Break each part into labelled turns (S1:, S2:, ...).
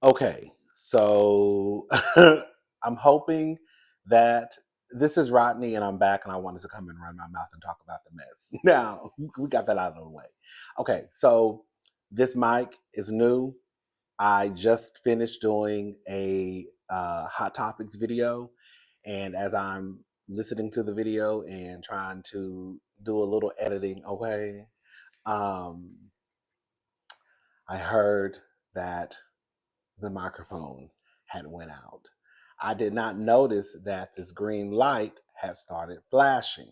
S1: Okay, so I'm hoping that this is Rodney and I'm back and I wanted to come and run my mouth and talk about the mess. Now, we got that out of the way. Okay, so this mic is new. I just finished doing a Hot Topics video, and as I'm listening to the video and trying to do a little editing, okay, um, I heard that the microphone had went out. I did not notice that this green light had started flashing.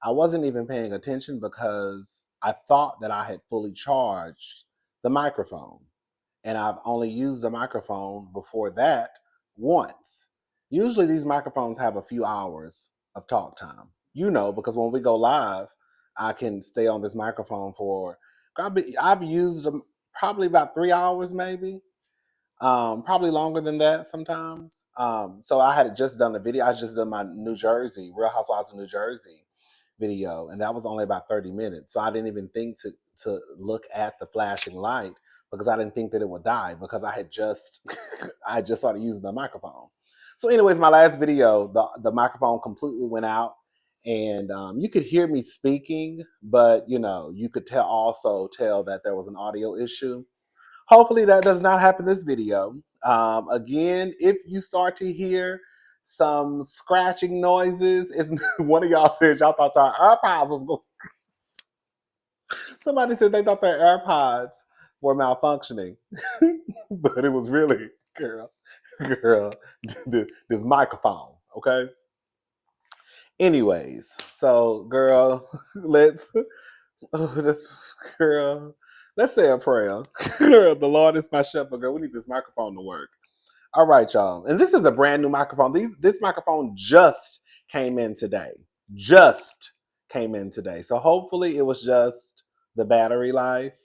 S1: I wasn't even paying attention because I thought that I had fully charged the microphone. And I've only used the microphone before that once. Usually these microphones have a few hours of talk time. You know, because when we go live, I can stay on this microphone for I've used them probably about 3 hours maybe, probably longer than that sometimes. So I had just done a video. I just done my New Jersey, Real Housewives of New Jersey video, and that was only about 30 minutes. So I didn't even think to look at the flashing light because I didn't think that it would die because I had just I had just started using the microphone. So, anyways, my last video, the microphone completely went out, and you could hear me speaking, but you could also tell that there was an audio issue. Hopefully that does not happen this video. Again, if you start to hear some scratching noises, it's one of y'all said y'all thought our AirPods was going. Somebody said they thought their AirPods were malfunctioning, but it was really, girl, this microphone. Okay. Anyways, so girl, let's this girl. Let's say a prayer. The Lord is my shepherd, girl. We need this microphone to work. All right, y'all. And this is a brand new microphone. This microphone just came in today. Just came in today. So hopefully it was just the battery life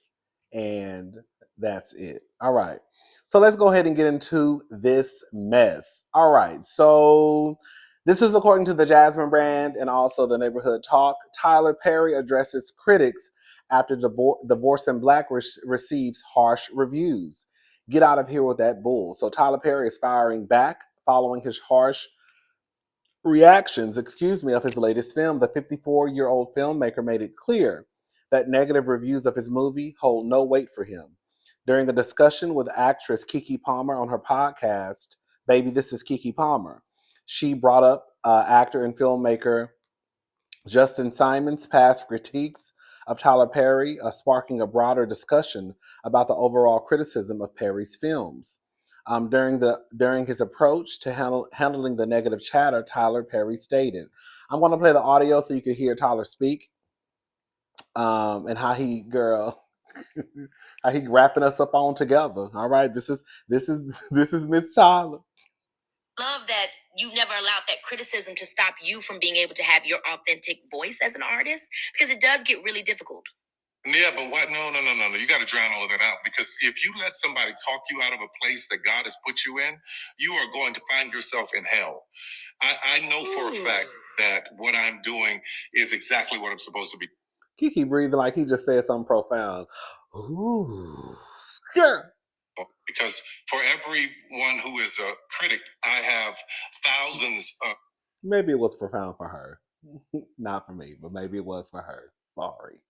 S1: and that's it. All right. So let's go ahead and get into this mess. All right. So this is according to the Jasmine brand and also the Neighborhood Talk. Tyler Perry addresses critics after Divorce in Black receives harsh reviews. Get out of here with that bull. So Tyler Perry is firing back following his harsh reactions, of his latest film. The 54-year-old filmmaker made it clear that negative reviews of his movie hold no weight for him. During a discussion with actress Keke Palmer on her podcast, Baby, This is Keke Palmer, she brought up actor and filmmaker Justin Simon's past critiques of Tyler Perry, sparking a broader discussion about the overall criticism of Perry's films. During his approach to handling the negative chatter, Tyler Perry stated, "I'm going to play the audio so you can hear Tyler speak, and how he, girl, how he wrapping us up on together. All right, this is Miss Tyler."
S2: Love that you've never allowed that criticism to stop you from being able to have your authentic voice as an artist, because it does get really difficult.
S3: Yeah, but what? No, no, no, no, no. You got to drown all of that out, because if you let somebody talk you out of a place that God has put you in, you are going to find yourself in hell. I know for a fact that what I'm doing is exactly what I'm supposed to be.
S1: Kiki breathing like he just said something profound. Ooh. Yeah.
S3: Because for everyone who is a critic, I have thousands of.
S1: Maybe it was profound for her. Not for me, but maybe it was for her. Sorry.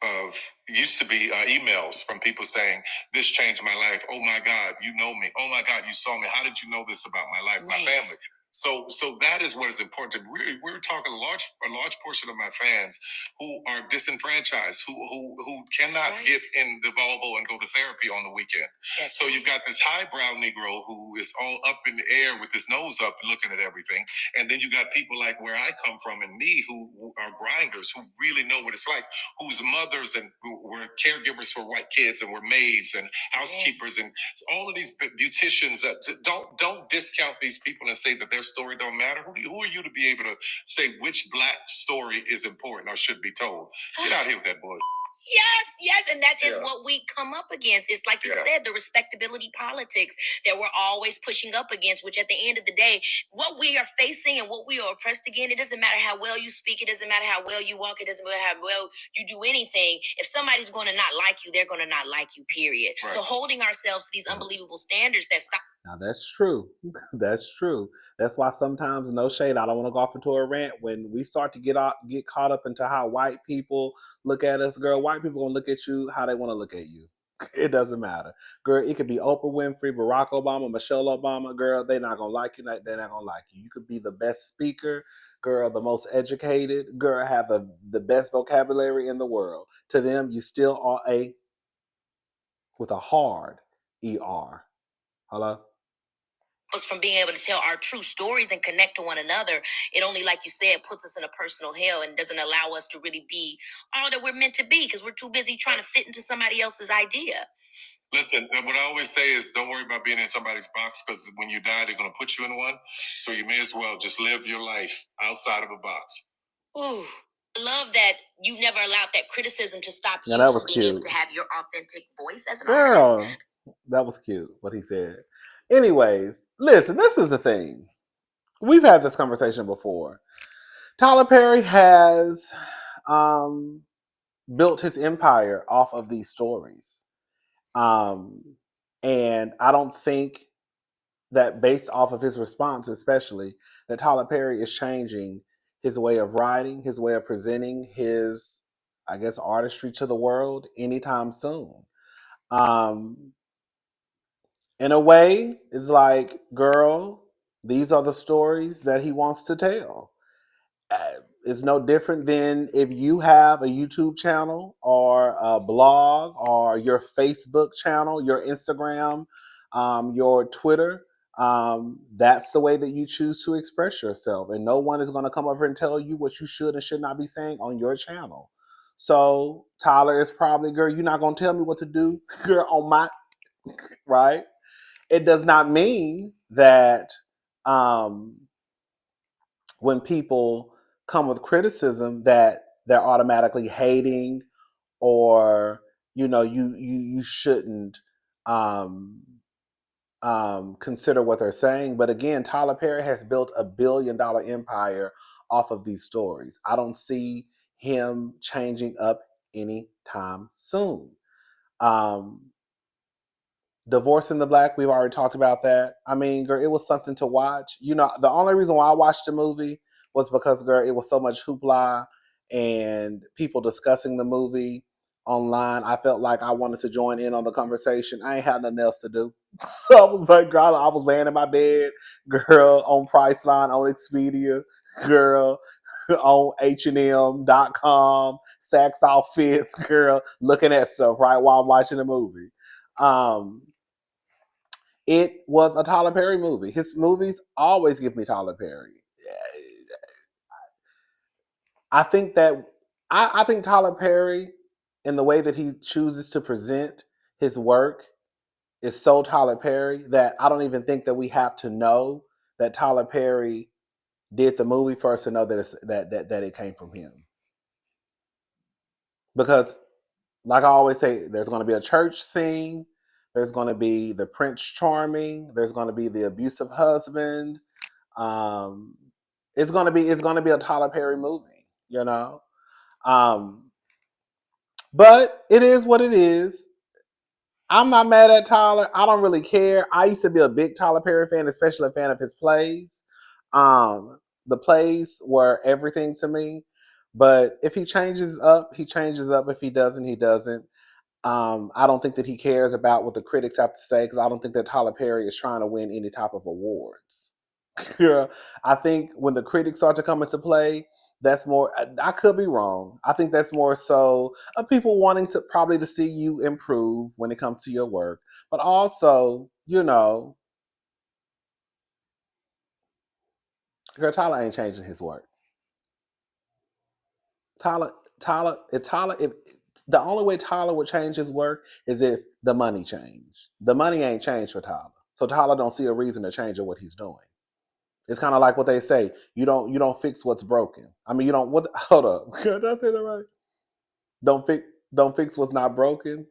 S3: Of used to be emails from people saying, "This changed my life. Oh my God, you know me. Oh my God, you saw me. How did you know this about my life, my family?" So that is what is important. We're talking a large portion of my fans who are disenfranchised, who cannot get in the Volvo and go to therapy on the weekend. So you've got this highbrow Negro who is all up in the air with his nose up looking at everything. And then you got people like where I come from and me who are grinders, who really know what it's like, whose mothers and who were caregivers for white kids and were maids and housekeepers and all of these beauticians. Don't discount these people and say that their story don't matter. Who are you to be able to say which Black story is important or should be told? Get out here with that bullshit.
S2: Yes, and that is what we come up against. It's like you said, the respectability politics that we're always pushing up against, which at the end of the day, what we are facing and what we are oppressed again, it doesn't matter how well you speak, it doesn't matter how well you walk, it doesn't matter how well you do anything. If somebody's going to not like you, they're going to not like you, period. Right. So holding ourselves to these unbelievable standards that stop.
S1: Now that's true. That's true. That's why sometimes, no shade, I don't want to go off into a rant. When we start to get caught up into how white people look at us, girl, white people gonna look at you how they want to look at you. It doesn't matter, girl. It could be Oprah Winfrey, Barack Obama, Michelle Obama, girl. They're not gonna like you. They're not gonna like you. You could be the best speaker, girl, the most educated, girl, have the best vocabulary in the world. To them, you still are a with a hard er. Hello.
S2: Us from being able to tell our true stories and connect to one another. It only, like you said, puts us in a personal hell and doesn't allow us to really be all that we're meant to be because we're too busy trying to fit into somebody else's idea.
S3: Listen, what I always say is don't worry about being in somebody's box because when you die, they're going to put you in one. So you may as well just live your life outside of a box.
S2: Ooh. I love that you never allowed that criticism to stop you
S1: that
S2: from
S1: was
S2: being
S1: cute.
S2: able to have your authentic voice as an
S1: Girl,
S2: artist.
S1: that was cute what he said. Anyways, listen, this is the thing. We've had this conversation before. Tyler Perry has built his empire off of these stories. And I don't think that based off of his response, especially, that Tyler Perry is changing his way of writing, his way of presenting his, I guess, artistry to the world anytime soon. In a way, it's like, girl, these are the stories that he wants to tell. It's no different than if you have a YouTube channel or a blog or your Facebook channel, your Instagram, your Twitter. That's the way that you choose to express yourself. And no one is going to come over and tell you what you should and should not be saying on your channel. So Tyler is probably, girl, you're not going to tell me what to do, girl, on my, right? It does not mean that when people come with criticism that they're automatically hating or you shouldn't consider what they're saying. But again, Tyler Perry has built $1 billion empire off of these stories. I don't see him changing up anytime soon. Divorce in the Black, we've already talked about that. I mean, girl, it was something to watch. The only reason why I watched the movie was because, girl, it was so much hoopla and people discussing the movie online. I felt like I wanted to join in on the conversation. I ain't had nothing else to do. So I was like, girl, I was laying in my bed, girl, on Priceline, on Expedia, girl, on H&M.com, Saks Outfit, girl, looking at stuff, right, while I'm watching the movie. It was a Tyler Perry movie. His movies always give me Tyler Perry. I think Tyler Perry, in the way that he chooses to present his work, is so Tyler Perry that I don't even think that we have to know that Tyler Perry did the movie first to know that it came from him. Because, like I always say, there's going to be a church scene. There's going to be the Prince Charming. There's going to be the abusive husband. It's going to be a Tyler Perry movie, but it is what it is. I'm not mad at Tyler. I don't really care. I used to be a big Tyler Perry fan, especially a fan of his plays. The plays were everything to me. But if he changes up, he changes up. If he doesn't, he doesn't. I don't think that he cares about what the critics have to say because I don't think that Tyler Perry is trying to win any type of awards. I think when the critics start to come into play, that's more. I could be wrong. I think that's more so of people wanting to probably to see you improve when it comes to your work, but also, girl, Tyler ain't changing his work. Tyler, if the only way Tyler would change his work is if the money changed. The money ain't changed for Tyler, so Tyler don't see a reason to change what he's doing. It's kind of like what they say: you don't fix what's broken. I mean, you don't. What? Hold up, did I say that right? Don't fix. Don't fix what's not broken.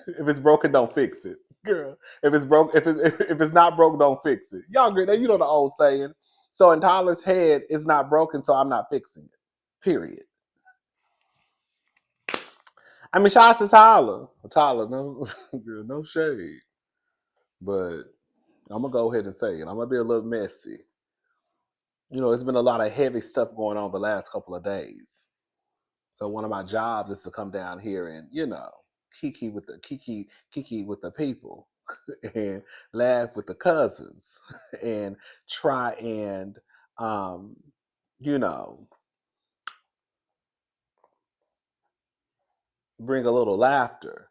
S1: If it's broken, don't fix it, girl. If it's broke, if it's not broke, don't fix it. Y'all agree? You know the old saying. So in Tyler's head, it's not broken, so I'm not fixing it. Period. I mean, shout out to Tyler. Tyler, no, girl, no shade. But I'm gonna go ahead and say it. I'm gonna be a little messy. You know, it's been a lot of heavy stuff going on the last couple of days. So one of my jobs is to come down here and, kiki with the people and laugh with the cousins and try and um, you know, bring a little laughter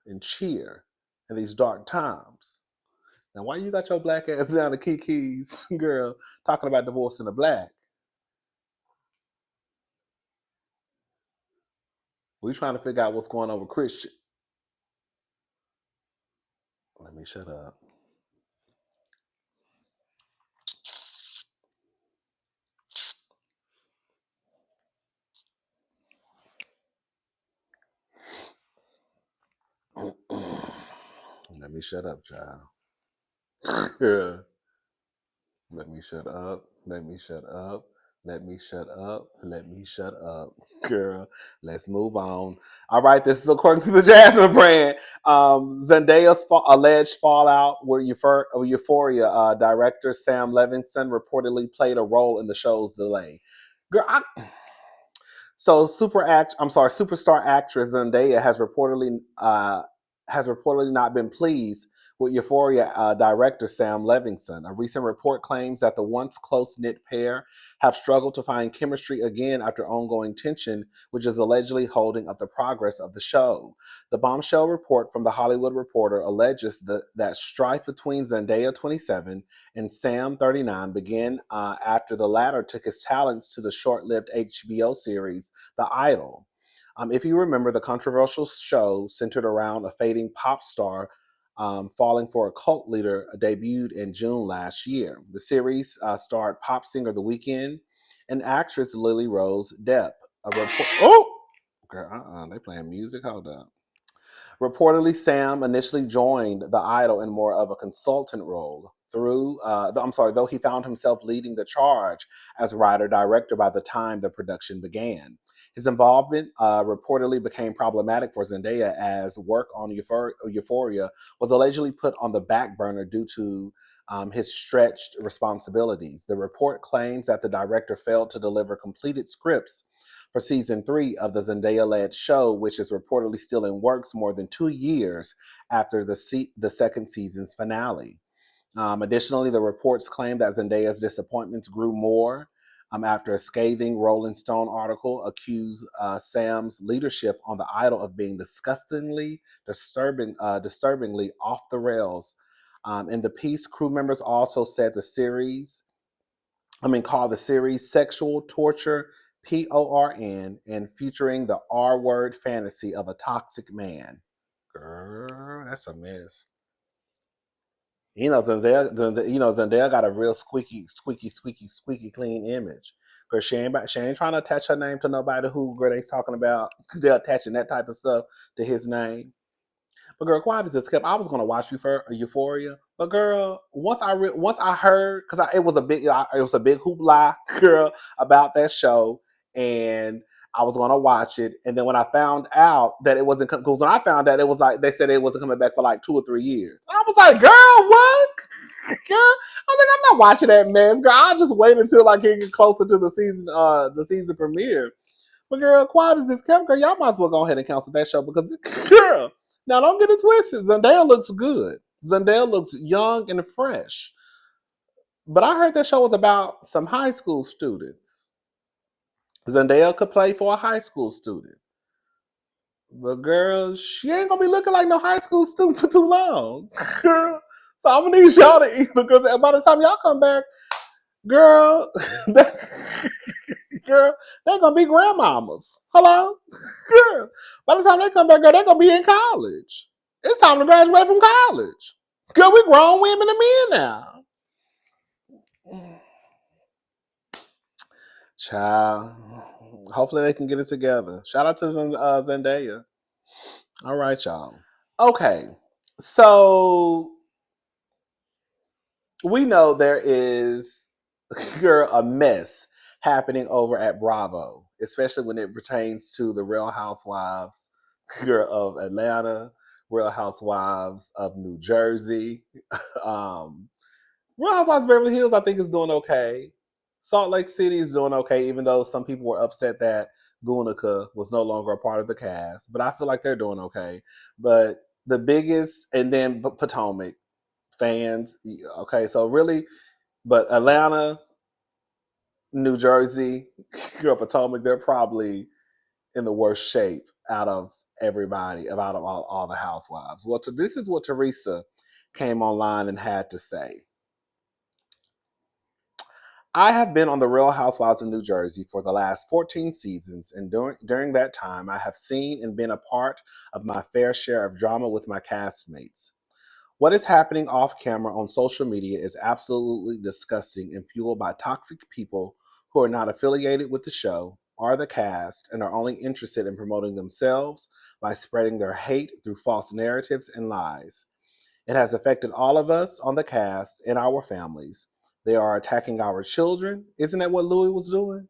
S1: and cheer in these dark times. Now, why you got your black ass down to Kiki's, girl, talking about divorcing the black? We trying to figure out what's going on with Christian. Let me shut up. Let me shut up, child. Yeah. Let me shut up. Let me shut up. Let me shut up. Let me shut up. Girl, let's move on. All right, this is according to the Jasmine brand. Zendaya's alleged fallout with Euphoria director Sam Levinson reportedly played a role in the show's delay. Girl, superstar actress Zendaya has reportedly not been pleased with Euphoria director Sam Levinson. A recent report claims that the once close-knit pair have struggled to find chemistry again after ongoing tension, which is allegedly holding up the progress of the show. The bombshell report from The Hollywood Reporter alleges that strife between Zendaya, 27, and Sam, 39, began after the latter took his talents to the short-lived HBO series The Idol. If you remember, the controversial show centered around a fading pop star falling for a cult leader debuted in June last year. The series starred pop singer The Weeknd and actress Lily Rose Depp. Girl, they playing music. Hold up. Reportedly, Sam initially joined The Idol in more of a consultant role. Though he found himself leading the charge as writer-director by the time the production began. His involvement reportedly became problematic for Zendaya as work on Euphoria was allegedly put on the back burner due to his stretched responsibilities. The report claims that the director failed to deliver completed scripts for season 3 of the Zendaya-led show, which is reportedly still in works more than 2 years after the second season's finale. Additionally, the reports claim that Zendaya's disappointments grew more after a scathing Rolling Stone article accused Sam's leadership on The Idol of being disturbingly off the rails. In the piece, crew members also said called the series Sexual Torture, PORN, and featuring the R word fantasy of a toxic man. Girl, that's a mess. Zendaya got a real squeaky clean image. Because she ain't trying to attach her name to nobody who girl they talking about. They're attaching that type of stuff to his name. But girl, quiet as this kept. I was gonna watch Euphoria, but girl, once I heard, because it was a big hoopla, girl, about that show, and I was gonna watch it, and then when I found out that it wasn't, because when I found out it was like they said it wasn't coming back for like 2 or 3 years, I was like, girl, what? Girl, I'm like, I'm not watching that mess, girl. I'll just wait until I get closer to the season premiere. But girl, quiet as this kept, girl, y'all might as well go ahead and cancel that show because, girl, now don't get it twisted. Zendaya looks good. Zendaya looks young and fresh. But I heard that show was about some high school students. Zendaya could play for a high school student. But girl, she ain't gonna be looking like no high school student for too long. Girl. So I'm gonna need y'all to eat because by the time y'all come back, girl, girl, they're gonna be grandmamas. Hello? Girl. By the time they come back, girl, they're gonna be in college. It's time to graduate from college. Girl, we grown women and men now. Child. Hopefully they can get it together. Shout out to Zendaya. All right, y'all. Okay, so we know there is girl a mess happening over at Bravo, especially when it pertains to the Real Housewives girl of Atlanta, Real Housewives of New Jersey, um, Real Housewives of Beverly Hills. I think is doing okay. Salt Lake City is doing okay, even though some people were upset that Gunica was no longer a part of the cast. But I feel like they're doing okay. But the biggest, and then Potomac fans. Okay, so really, but Atlanta, New Jersey, Potomac, they're probably in the worst shape out of everybody, out of all the housewives. Well, this is what Teresa came online and had to say. I have been on the Real Housewives of New Jersey for the last 14 seasons, and during that time, I have seen and been a part of my fair share of drama with my castmates. What is happening off camera on social media is absolutely disgusting and fueled by toxic people who are not affiliated with the show or the cast and are only interested in promoting themselves by spreading their hate through false narratives and lies. It has affected all of us on the cast and our families. They are attacking our children. Isn't that what Louis was doing?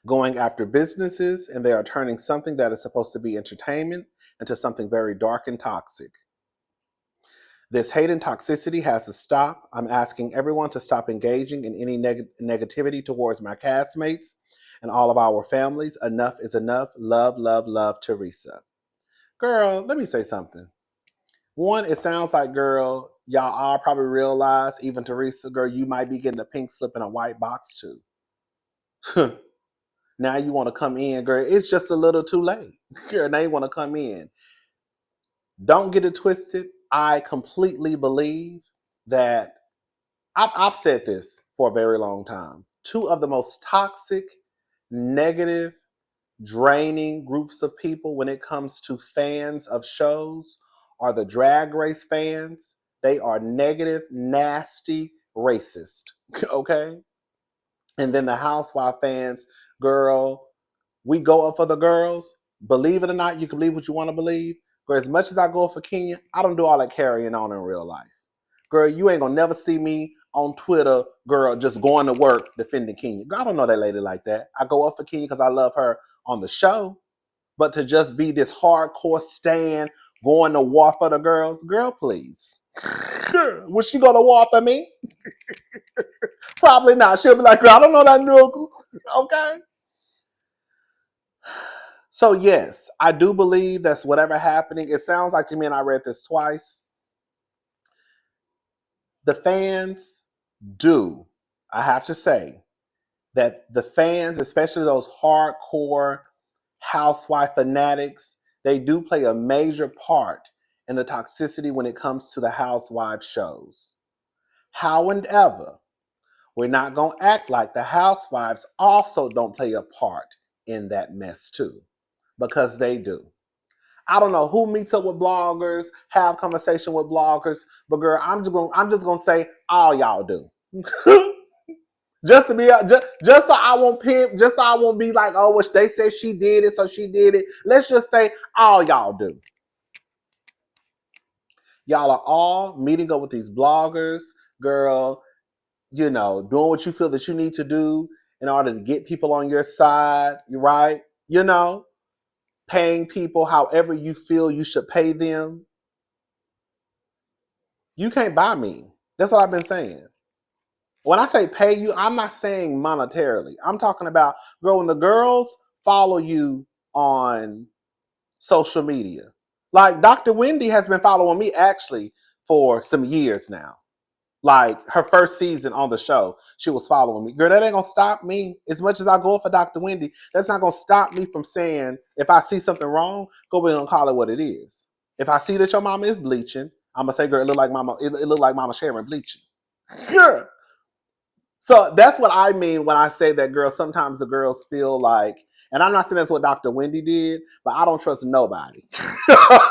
S1: Going after businesses, and they are turning something that is supposed to be entertainment into something very dark and toxic. This hate and toxicity has to stop. I'm asking everyone to stop engaging in any negativity towards my castmates and all of our families. Enough is enough. Love, love, love, Teresa. Girl, let me say something. One, it sounds like, girl, y'all all probably realize, even Teresa, girl, you might be getting a pink slip in a white box too. Now you want to come in, girl. It's just a little too late. Girl, now you want to come in. Don't get it twisted. I completely believe that I've said this for a very long time. Two of the most toxic, negative, draining groups of people when it comes to fans of shows are the drag race fans. They are negative, nasty, racist. Okay? And then the housewife fans, girl, we go up for the girls. Believe it or not, you can believe what you want to believe. Girl, as much as I go up for Kenya, I don't do all that carrying on in real life. Girl, you ain't gonna never see me on Twitter, girl, just going to work defending Kenya. Girl, I don't know that lady like that. I go up for Kenya because I love her on the show. But to just be this hardcore stand going to war for the girls, girl, please. Was she gonna war for me? Probably not. She'll be like, girl, I don't know that new. Okay. So yes, I do believe that's whatever happening. It sounds like to me, and I read this twice. The fans do, I have to say, that the fans, especially those hardcore housewife fanatics, they do play a major part in the toxicity when it comes to the housewife shows. However, we're not going to act like the housewives also don't play a part in that mess too, because they do. I don't know who meets up with bloggers, have conversation with bloggers, but girl, I'm just gonna say all y'all do. Just to be just so I won't pimp, just so I won't be like, oh, well, they said she did it, so she did it. Let's just say all y'all do. Y'all are all meeting up with these bloggers, girl, doing what you feel that you need to do in order to get people on your side, right? Paying people however you feel you should pay them. You can't buy me. That's what I've been saying. When I say pay you, I'm not saying monetarily. I'm talking about, girl, when the girls follow you on social media. Like Dr. Wendy has been following me actually for some years now. Like her first season on the show, she was following me. Girl, that ain't gonna stop me. As much as I go for Dr. Wendy, that's not gonna stop me from saying, if I see something wrong, go ahead and call it what it is. If I see that your mama is bleaching, I'm gonna say, girl, it look like Mama Sharon bleaching. Girl, so that's what I mean when I say that, girls, sometimes the girls feel like, and I'm not saying that's what Dr. Wendy did, but I don't trust nobody.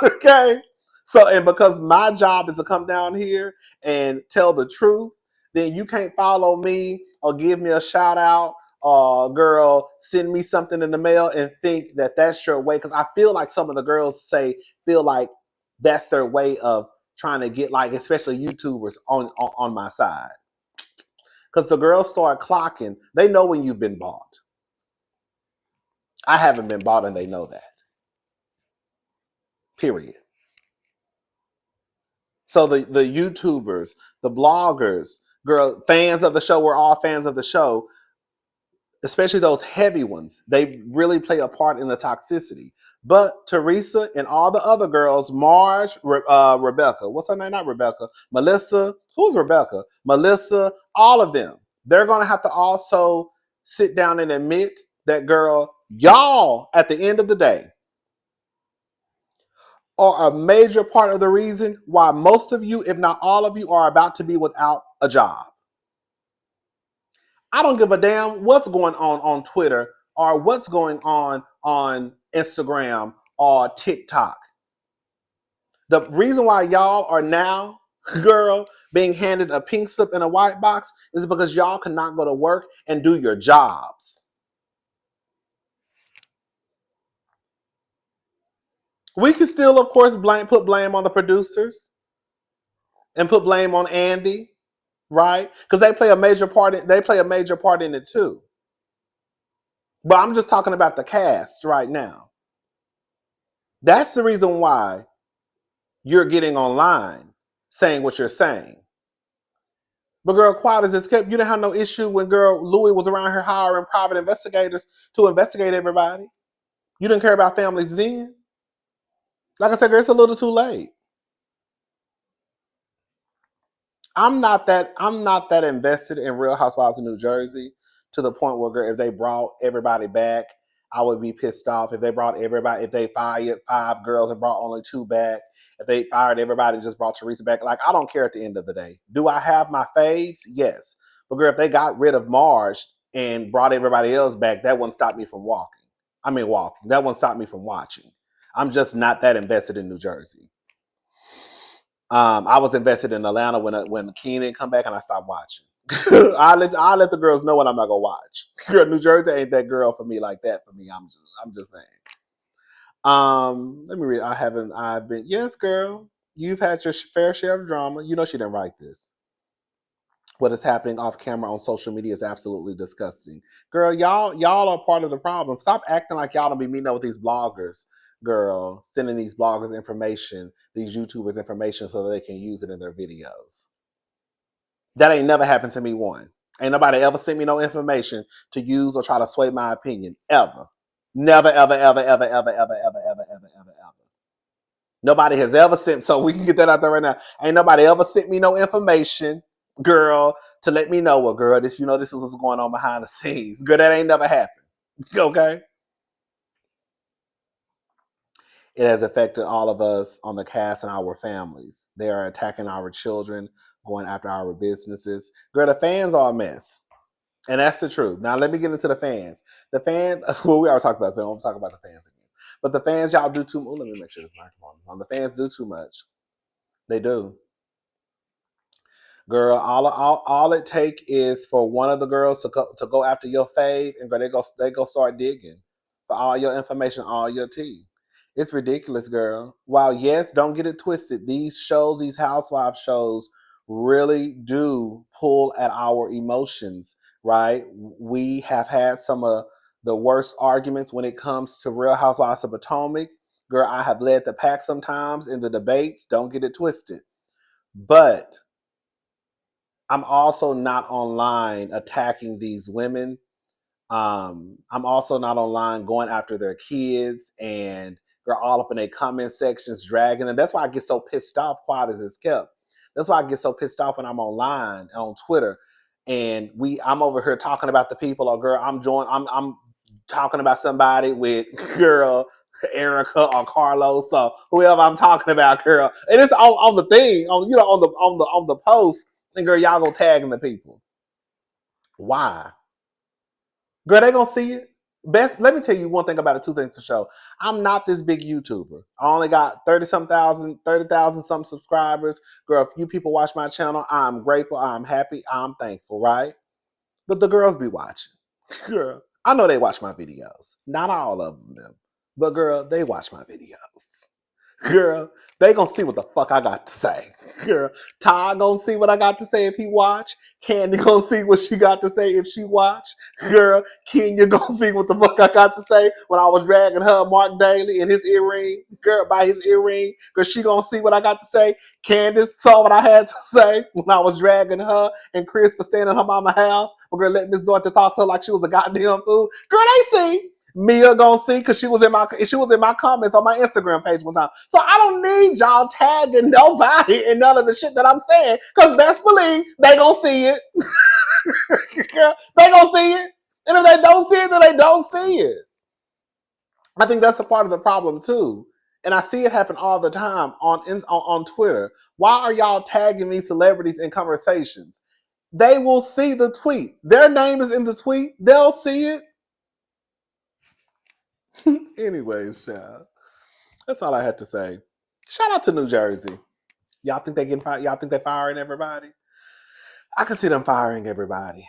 S1: Okay? So, and because my job is to come down here and tell the truth, then you can't follow me or give me a shout out girl, send me something in the mail and think that that's your way. Because I feel like some of the girls feel like that's their way of trying to get, like, especially YouTubers on my side. Because the girls start clocking. They know when you've been bought. I haven't been bought and they know that. Period. So the YouTubers, the bloggers, girl, fans of the show, we're all fans of the show, especially those heavy ones. They really play a part in the toxicity. But Teresa and all the other girls, Marge, Rebecca, what's her name? Not Rebecca. Melissa. Who's Rebecca? Melissa, all of them. They're going to have to also sit down and admit that, girl, y'all, at the end of the day, are a major part of the reason why most of you, if not all of you, are about to be without a job. I don't give a damn what's going on Twitter or what's going on Instagram or TikTok. The reason why y'all are now, girl, being handed a pink slip in a white box is because y'all cannot go to work and do your jobs. We can still, of course, put blame on the producers and put blame on Andy, right? Because they play a major part in it too. But I'm just talking about the cast right now. That's the reason why you're getting online saying what you're saying. But girl, quiet as it's kept, you didn't have no issue when girl Louis was around here hiring private investigators to investigate everybody. You didn't care about families then. Like I said, girl, it's a little too late. I'm not that invested in Real Housewives of New Jersey to the point where, girl, if they brought everybody back, I would be pissed off. If they fired 5 girls and brought only 2 back, if they fired everybody and just brought Teresa back, like, I don't care at the end of the day. Do I have my faves? Yes. But girl, if they got rid of Marge and brought everybody else back, that wouldn't stop me from walking. That wouldn't stop me from watching. I'm just not that invested in New Jersey. I was invested in Atlanta when Keenan come back and I stopped watching. I'll let the girls know when I'm not gonna watch. Girl, New Jersey ain't that girl for me like that. For me, I'm just saying. Let me read. I've been, yes, girl. You've had your fair share of drama. You know she didn't write this. What is happening off camera on social media is absolutely disgusting. Girl, y'all are part of the problem. Stop acting like y'all don't be meeting up with these bloggers, girl, sending these bloggers information, these YouTubers information so that they can use it in their videos. That ain't never happened to me, one. Ain't nobody ever sent me no information to use or try to sway my opinion, ever. Never, ever, ever, ever, ever, ever, ever, ever, ever, ever, ever. Nobody has ever sent, so we can get that out there right now. Ain't nobody ever sent me no information, girl, to let me know, well, girl, this is what's going on behind the scenes. Girl, that ain't never happened. Okay? It has affected all of us on the cast and our families. They are attacking our children, going after our businesses. Girl, the fans are a mess. And that's the truth. Now, let me get into the fans. The fans, well, we already talked about them. I'm talking about the fans again. But the fans, y'all do too much. Let me make sure this microphone is on. The fans do too much. They do. Girl, all it take is for one of the girls to go after your fave, and girl, they go start digging for all your information, all your tea. It's ridiculous, girl. While yes, don't get it twisted. These shows, these housewife shows, really do pull at our emotions, right? We have had some of the worst arguments when it comes to Real Housewives of Potomac. Girl, I have led the pack sometimes in the debates. Don't get it twisted. But I'm also not online attacking these women. I'm also not online going after their kids and they're all up in their comment sections dragging them. That's why I get so pissed off, quiet as it's kept. That's why I get so pissed off when I'm online on Twitter and I'm over here talking about the people, or girl, I'm talking about somebody with girl Erica or Carlos or whoever I'm talking about, girl. And it's on the thing, on the post, and girl, y'all gonna tag the people. Why? Girl, they gonna see it. Let me tell you one thing about it, 2 things to show. I'm not this big YouTuber. I only got 30,000 some subscribers. Girl, if you people watch my channel, I'm grateful, I'm happy, I'm thankful, right? But the girls be watching. Girl, I know they watch my videos. Not all of them, but girl, they watch my videos. Girl, they gonna see what the fuck I got to say. Girl, Todd gonna see what I got to say if he watch. Candy gonna see what she got to say if she watch. Girl, Kenya gonna see what the fuck I got to say when I was dragging her Mark Daly in his earring. Girl, by his earring. Cause she gonna see what I got to say. Candace saw what I had to say when I was dragging her and Chris for staying in her mama's house. Girl, letting Miss Dorothy talk to her like she was a goddamn fool. Girl, they see. Mia gonna see because she was in my comments on my Instagram page one time. So I don't need y'all tagging nobody in none of the shit that I'm saying. Cause best believe they gonna see it. They gonna see it. And if they don't see it, then they don't see it. I think that's a part of the problem too. And I see it happen all the time on Twitter. Why are y'all tagging these celebrities in conversations? They will see the tweet. Their name is in the tweet. They'll see it. Anyways, child. That's all I had to say. Shout out to New Jersey. Y'all think they getting fired? Y'all think they firing everybody? I can see them firing everybody.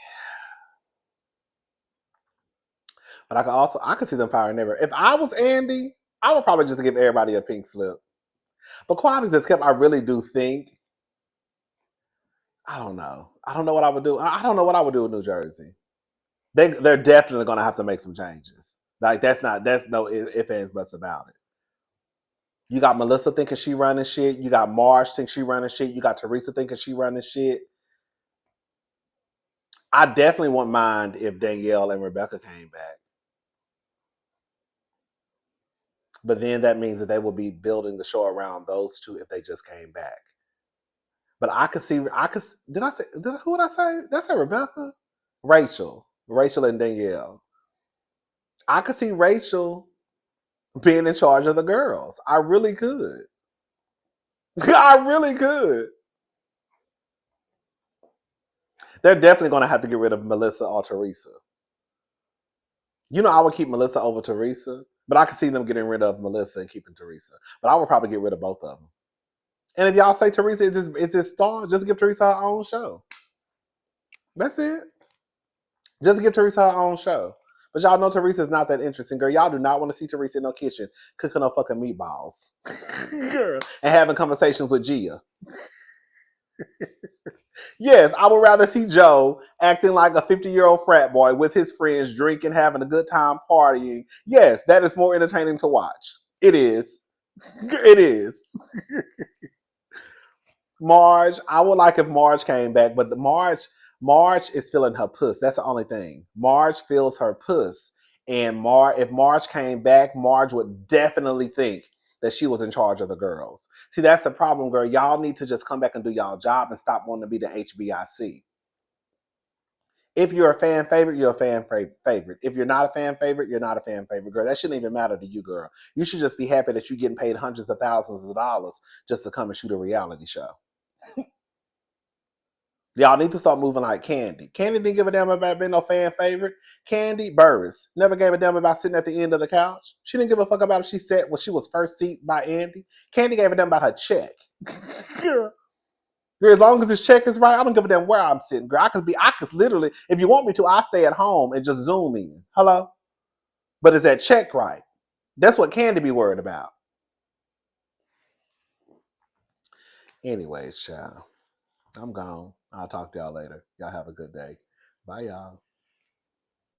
S1: But I can see them firing everybody. If I was Andy, I would probably just give everybody a pink slip. But quiet as this kept, I really do think, I don't know. I don't know what I would do. I don't know what I would do in New Jersey. They're definitely gonna have to make some changes. Like that's no if ands buts about it. You got Melissa thinking she running shit. You got Marge thinking she running shit. You got Teresa thinking she running shit. I definitely wouldn't mind if Danielle and Rebecca came back. But then that means that they will be building the show around those two if they just came back. But who did I say? Did I say Rebecca? Rachel and Danielle. I could see Rachel being in charge of the girls. I really could. I really could. They're definitely going to have to get rid of Melissa or Teresa. You know, I would keep Melissa over Teresa, but I could see them getting rid of Melissa and keeping Teresa. But I would probably get rid of both of them. And if y'all say Teresa is this star, just give Teresa her own show. That's it. Just give Teresa her own show. But y'all know Teresa's not that interesting, girl. Y'all do not want to see Teresa in no kitchen cooking no fucking meatballs. Girl. And having conversations with Gia. Yes, I would rather see Joe acting like a 50-year-old frat boy with his friends, drinking, having a good time, partying. Yes, that is more entertaining to watch. It is. It is. Marge, I would like if Marge came back, but Marge is feeling her puss. That's the only thing. Marge feels her puss. And if Marge came back, Marge would definitely think that she was in charge of the girls. See, that's the problem, girl. Y'all need to just come back and do y'all job and stop wanting to be the HBIC. If you're a fan favorite, you're a fan favorite. If you're not a fan favorite, you're not a fan favorite, girl. That shouldn't even matter to you, girl. You should just be happy that you're getting paid hundreds of thousands of dollars just to come and shoot a reality show. Y'all need to start moving like Candy. Candy didn't give a damn about being no fan favorite. Candy Burris never gave a damn about sitting at the end of the couch. She didn't give a fuck about if she sat when she was first seat by Andy. Candy gave a damn about her check. Girl, as long as this check is right, I don't give a damn where I'm sitting, girl. I could literally, if you want me to, I'll stay at home and just zoom in. Hello? But is that check right? That's what Candy be worried about. Anyways, child. I'm gone. I'll talk to y'all later. Y'all have a good day. Bye, y'all.